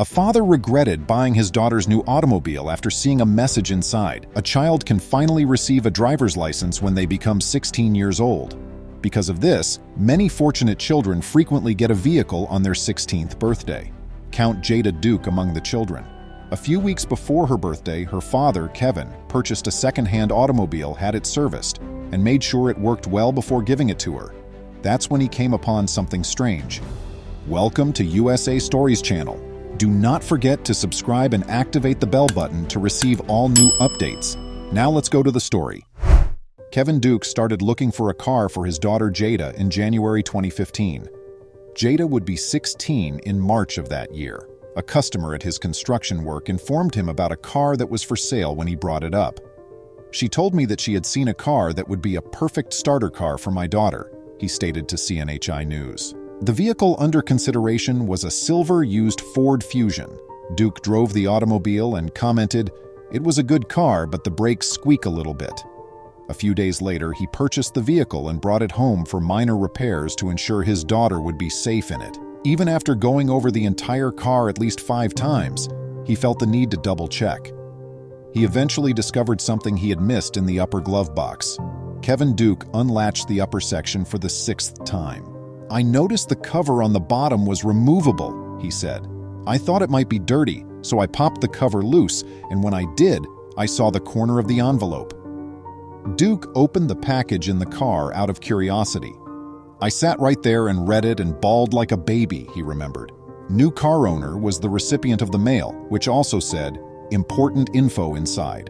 A father regretted buying his daughter's new automobile after seeing a message inside. A child can finally receive a driver's license when they become 16 years old. Because of this, many fortunate children frequently get a vehicle on their 16th birthday. Count Jada Duke among the children. A few weeks before her birthday, her father, Kevin, purchased a second-hand automobile, had it serviced, and made sure it worked well before giving it to her. That's when he came upon something strange. Welcome to USA Stories channel. Do not forget to subscribe and activate the bell button to receive all new updates. Now let's go to the story. Kevin Duke started looking for a car for his daughter Jada in January 2015. Jada would be 16 in March of that year. A customer at his construction work informed him about a car that was for sale when he brought it up. "She told me that she had seen a car that would be a perfect starter car for my daughter," he stated to CNHI News. The vehicle under consideration was a silver used Ford Fusion. Duke drove the automobile and commented, "It was a good car, but the brakes squeak a little bit." A few days later, he purchased the vehicle and brought it home for minor repairs to ensure his daughter would be safe in it. Even after going over the entire car at least 5 times, he felt the need to double-check. He eventually discovered something he had missed in the upper glove box. Kevin Duke unlatched the upper section for the 6th time. "I noticed the cover on the bottom was removable," he said. "I thought it might be dirty, so I popped the cover loose, and when I did, I saw the corner of the envelope." Duke opened the package in the car out of curiosity. "I sat right there and read it and bawled like a baby," he remembered. New car owner was the recipient of the mail, which also said, "Important info inside."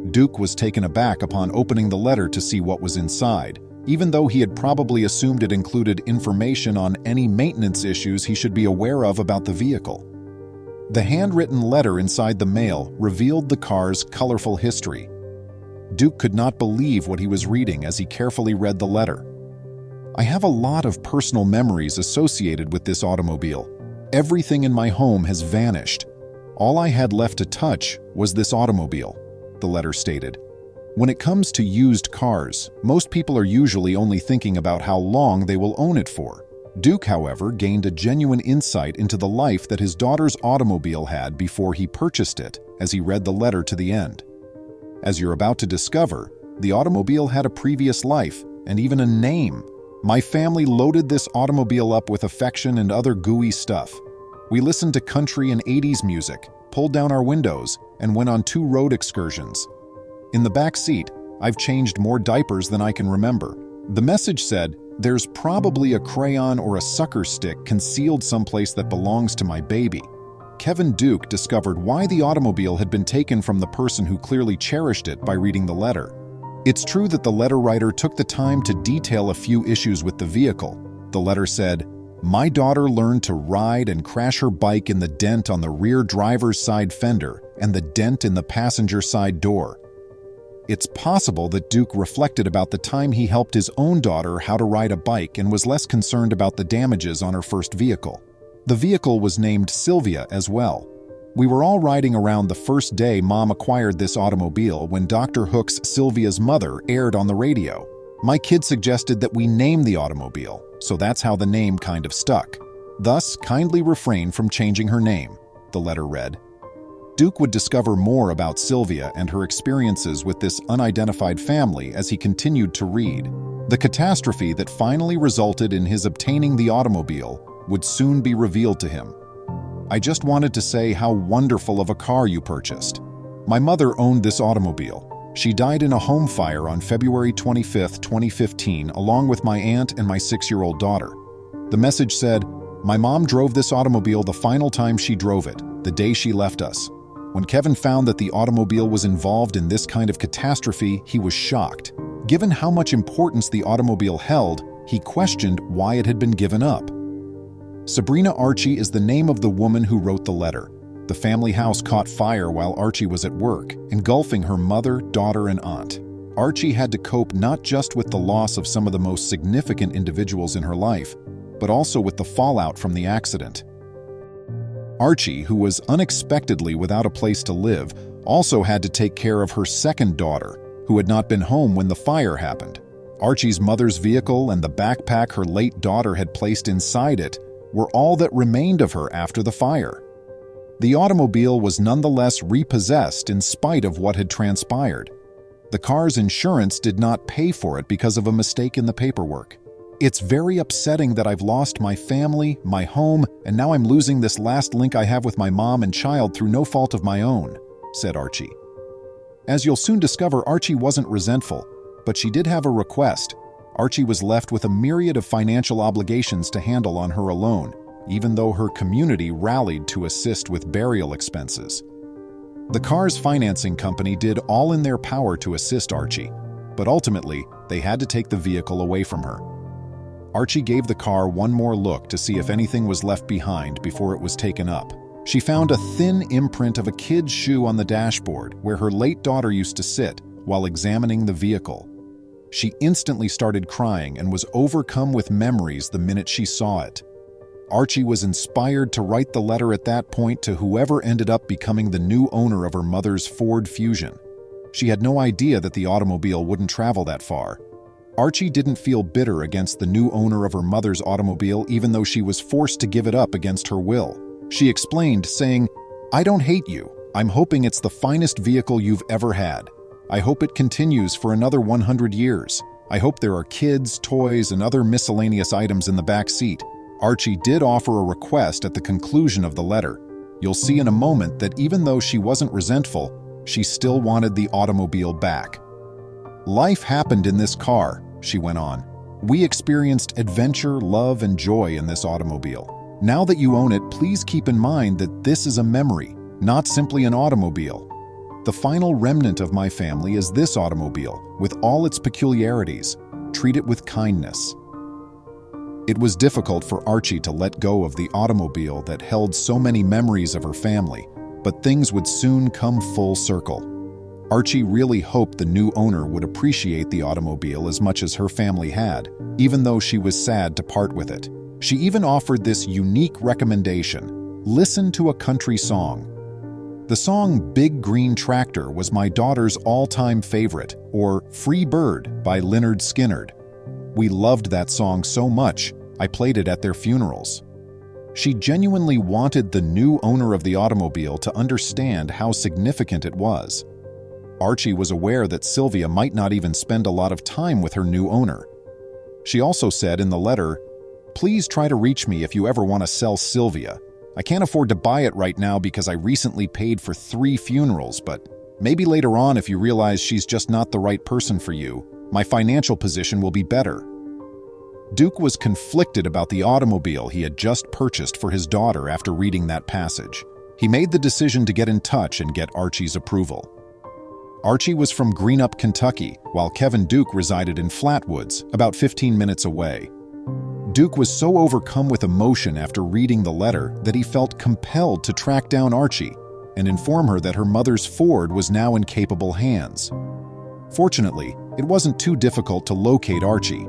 Duke was taken aback upon opening the letter to see what was inside, even though he had probably assumed it included information on any maintenance issues he should be aware of about the vehicle. The handwritten letter inside the mail revealed the car's colorful history. Duke could not believe what he was reading as he carefully read the letter. "I have a lot of personal memories associated with this automobile. Everything in my home has vanished. All I had left to touch was this automobile," the letter stated. When it comes to used cars, most people are usually only thinking about how long they will own it for. Duke, however, gained a genuine insight into the life that his daughter's automobile had before he purchased it, as he read the letter to the end. As you're about to discover, the automobile had a previous life and even a name. "My family loaded this automobile up with affection and other gooey stuff. We listened to country and 80s music, pulled down our windows, and went on 2 road excursions. In the back seat, I've changed more diapers than I can remember." The message said, "There's probably a crayon or a sucker stick concealed someplace that belongs to my baby." Kevin Duke discovered why the automobile had been taken from the person who clearly cherished it by reading the letter. It's true that the letter writer took the time to detail a few issues with the vehicle. The letter said, "My daughter learned to ride and crash her bike in the dent on the rear driver's side fender and the dent in the passenger side door." It's possible that Duke reflected about the time he helped his own daughter how to ride a bike and was less concerned about the damages on her first vehicle. The vehicle was named Sylvia as well. "We were all riding around the first day Mom acquired this automobile when Dr. Hook's Sylvia's Mother aired on the radio. My kid suggested that we name the automobile, so that's how the name kind of stuck. Thus, kindly refrain from changing her name," the letter read. Duke would discover more about Sylvia and her experiences with this unidentified family as he continued to read. The catastrophe that finally resulted in his obtaining the automobile would soon be revealed to him. "I just wanted to say how wonderful of a car you purchased. My mother owned this automobile. She died in a home fire on February 25, 2015, along with my aunt and my 6-year-old daughter." The message said, "My mom drove this automobile the final time she drove it, the day she left us." When Kevin found that the automobile was involved in this kind of catastrophe, he was shocked. Given how much importance the automobile held, he questioned why it had been given up. Sabrina Archie is the name of the woman who wrote the letter. The family house caught fire while Archie was at work, engulfing her mother, daughter, and aunt. Archie had to cope not just with the loss of some of the most significant individuals in her life, but also with the fallout from the accident. Archie, who was unexpectedly without a place to live, also had to take care of her second daughter, who had not been home when the fire happened. Archie's mother's vehicle and the backpack her late daughter had placed inside it were all that remained of her after the fire. The automobile was nonetheless repossessed in spite of what had transpired. The car's insurance did not pay for it because of a mistake in the paperwork. "It's very upsetting that I've lost my family, my home, and now I'm losing this last link I have with my mom and child through no fault of my own," said Archie. As you'll soon discover, Archie wasn't resentful, but she did have a request. Archie was left with a myriad of financial obligations to handle on her alone, even though her community rallied to assist with burial expenses. The car's financing company did all in their power to assist Archie, but ultimately, they had to take the vehicle away from her. Archie gave the car one more look to see if anything was left behind before it was taken up. She found a thin imprint of a kid's shoe on the dashboard where her late daughter used to sit while examining the vehicle. She instantly started crying and was overcome with memories the minute she saw it. Archie was inspired to write the letter at that point to whoever ended up becoming the new owner of her mother's Ford Fusion. She had no idea that the automobile wouldn't travel that far. Archie didn't feel bitter against the new owner of her mother's automobile even though she was forced to give it up against her will. She explained, saying, "I don't hate you. I'm hoping it's the finest vehicle you've ever had. I hope it continues for another 100 years. I hope there are kids, toys, and other miscellaneous items in the back seat." Archie did offer a request at the conclusion of the letter. You'll see in a moment that even though she wasn't resentful, she still wanted the automobile back. "Life happened in this car," she went on. "We experienced adventure, love, and joy in this automobile. Now that you own it, please keep in mind that this is a memory, not simply an automobile. The final remnant of my family is this automobile, with all its peculiarities. Treat it with kindness." It was difficult for Archie to let go of the automobile that held so many memories of her family, but things would soon come full circle. Archie really hoped the new owner would appreciate the automobile as much as her family had, even though she was sad to part with it. She even offered this unique recommendation: listen to a country song. The song Big Green Tractor was my daughter's all-time favorite, or Free Bird by Lynyrd Skynyrd. We loved that song so much, I played it at their funerals. She genuinely wanted the new owner of the automobile to understand how significant it was. Archie was aware that Sylvia might not even spend a lot of time with her new owner. She also said in the letter, "Please try to reach me if you ever want to sell Sylvia. I can't afford to buy it right now because I recently paid for 3 funerals, but maybe later on if you realize she's just not the right person for you, my financial position will be better." Duke was conflicted about the automobile he had just purchased for his daughter after reading that passage. He made the decision to get in touch and get Archie's approval. Archie was from Greenup, Kentucky, while Kevin Duke resided in Flatwoods, about 15 minutes away. Duke was so overcome with emotion after reading the letter that he felt compelled to track down Archie and inform her that her mother's Ford was now in capable hands. Fortunately, it wasn't too difficult to locate Archie.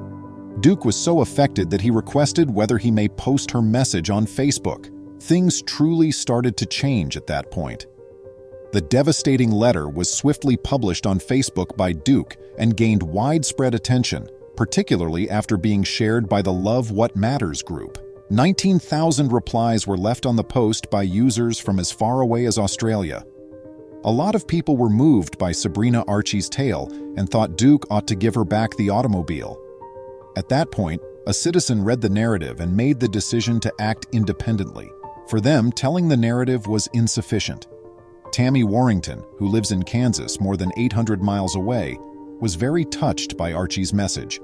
Duke was so affected that he requested whether he may post her message on Facebook. Things truly started to change at that point. The devastating letter was swiftly published on Facebook by Duke and gained widespread attention, particularly after being shared by the Love What Matters group. 19,000 replies were left on the post by users from as far away as Australia. A lot of people were moved by Sabrina Archie's tale and thought Duke ought to give her back the automobile. At that point, a citizen read the narrative and made the decision to act independently. For them, telling the narrative was insufficient. Tammy Warrington, who lives in Kansas more than 800 miles away, was very touched by Archie's message.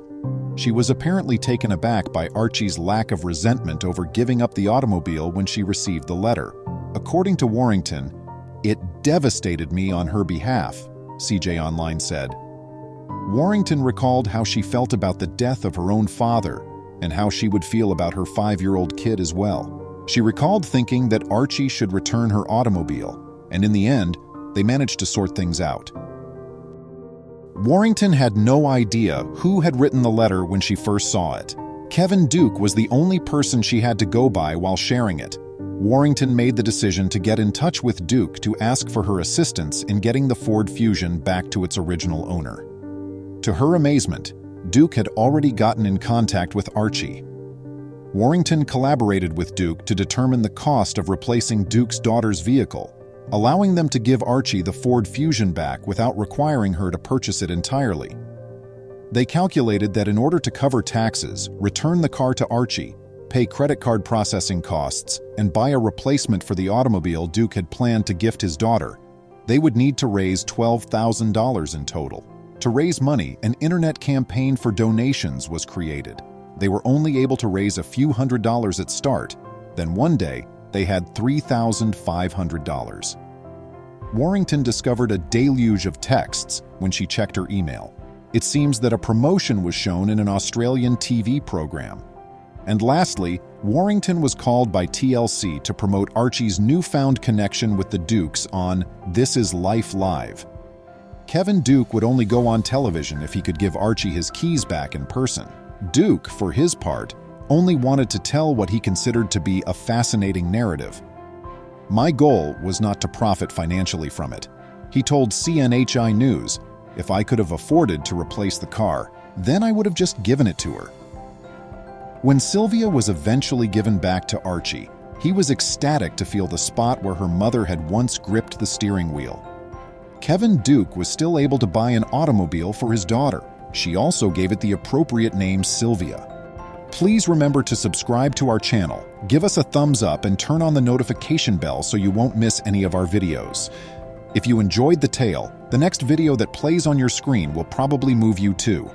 She was apparently taken aback by Archie's lack of resentment over giving up the automobile when she received the letter. According to Warrington, "It devastated me on her behalf," CJ Online said. Warrington recalled how she felt about the death of her own father and how she would feel about her 5-year-old kid as well. She recalled thinking that Archie should return her automobile, and in the end, they managed to sort things out. Warrington had no idea who had written the letter when she first saw it. Kevin Duke was the only person she had to go by while sharing it. Warrington made the decision to get in touch with Duke to ask for her assistance in getting the Ford Fusion back to its original owner. To her amazement, Duke had already gotten in contact with Archie. Warrington collaborated with Duke to determine the cost of replacing Duke's daughter's vehicle, allowing them to give Archie the Ford Fusion back without requiring her to purchase it entirely. They calculated that in order to cover taxes, return the car to Archie, pay credit card processing costs, and buy a replacement for the automobile Duke had planned to gift his daughter, they would need to raise $12,000 in total. To raise money, an internet campaign for donations was created. They were only able to raise a few $100s at start. Then one day, they had $3,500. Warrington discovered a deluge of texts when she checked her email. It seems that a promotion was shown in an Australian TV program. And lastly, Warrington was called by TLC to promote Archie's newfound connection with the Dukes on This Is Life Live. Kevin Duke would only go on television if he could give Archie his keys back in person. Duke, for his part, only wanted to tell what he considered to be a fascinating narrative. My goal was not to profit financially from it. He told CNHI News, if I could have afforded to replace the car, then I would have just given it to her. When Sylvia was eventually given back to Archie, he was ecstatic to feel the spot where her mother had once gripped the steering wheel. Kevin Duke was still able to buy an automobile for his daughter. She also gave it the appropriate name Sylvia. Please remember to subscribe to our channel, give us a thumbs up, and turn on the notification bell so you won't miss any of our videos. If you enjoyed the tale, the next video that plays on your screen will probably move you too.